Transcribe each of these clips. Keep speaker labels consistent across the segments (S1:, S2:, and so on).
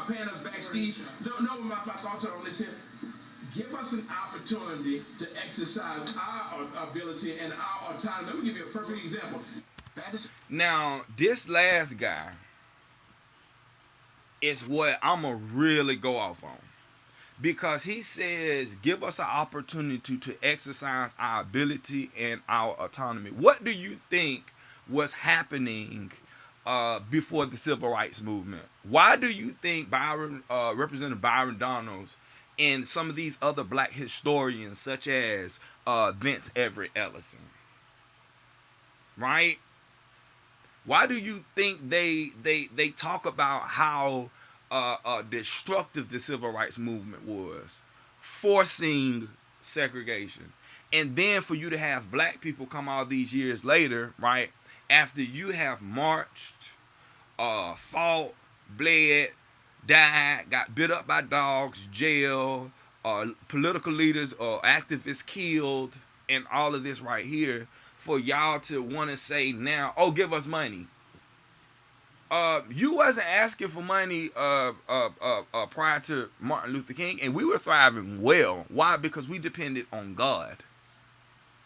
S1: paying us back, Steve. Don't know my thoughts are on this here. Give us an opportunity to exercise our ability and our autonomy. Let me give you a perfect example.
S2: Now, this last guy is what I'm going to really go off on. Because he says, give us an opportunity to exercise our ability and our autonomy. What do you think was happening before the Civil Rights Movement? Why do you think Representative Byron Donalds and some of these other black historians, such as Vince Everett Ellison, right? Why do you think they talk about how destructive the Civil Rights Movement was, forcing segregation? And then for you to have black people come all these years later, right, after you have marched, fought, bled, died, got bit up by dogs, jailed, political leaders or activists killed, and all of this right here, for y'all to want to say now, oh, give us money. You wasn't asking for money prior to Martin Luther King, and we were thriving well. Why? Because we depended on God.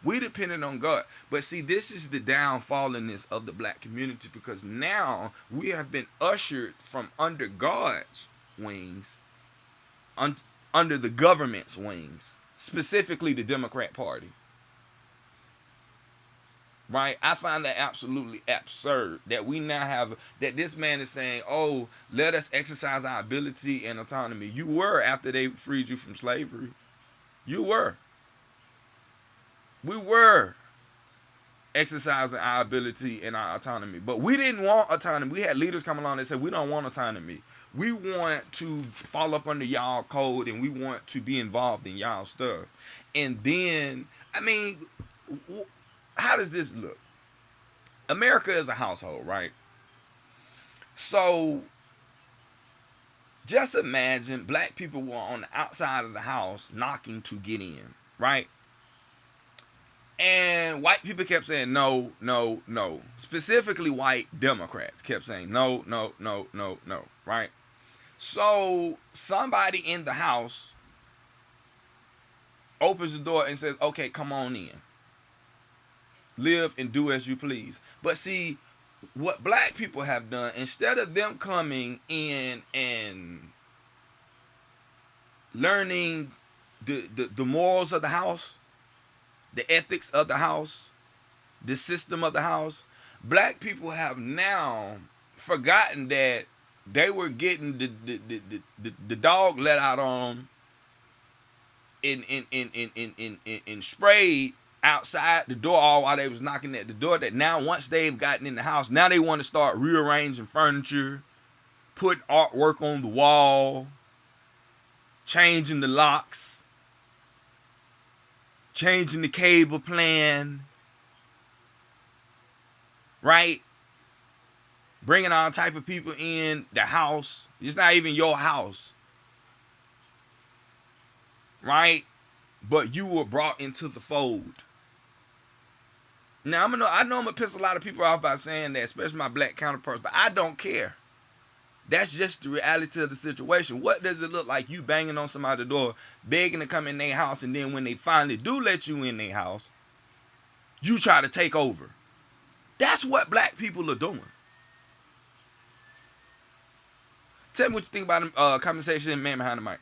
S2: We depended on God. But see, this is the downfalliness of the black community, because now we have been ushered from under God's wings, under the government's wings, specifically the Democrat Party. Right? I find that absolutely absurd that we now have, that this man is saying, oh, let us exercise our ability and autonomy. You were, after they freed you from slavery. You were. We were exercising our ability and our autonomy. But we didn't want autonomy. We had leaders come along that said, we don't want autonomy. We want to fall up under y'all code, and we want to be involved in y'all stuff. And then, I mean, how does this look? America is a household, right? So just imagine black people were on the outside of the house knocking to get in, right? And white people kept saying no, no, no. Specifically white Democrats kept saying no, no, no, no, no, right? So somebody in the house opens the door and says, okay, come on in. Live and do as you please. But see, what black people have done, instead of them coming in and learning the morals of the house, the ethics of the house, the system of the house, black people have now forgotten that they were getting the dog let out on them and sprayed outside the door all while they was knocking at the door. That now once they've gotten in the house, now they want to start rearranging furniture, putting artwork on the wall, changing the locks, changing the cable plan, right? Bringing all type of people in the house. It's not even your house, right? But you were brought into the fold. Now, I know I'm going to piss a lot of people off by saying that, especially my black counterparts, but I don't care. That's just the reality of the situation. What does it look like you banging on somebody's door, begging to come in their house, and then when they finally do let you in their house, you try to take over? That's what black people are doing. Tell me what you think about the conversation, man behind the mic.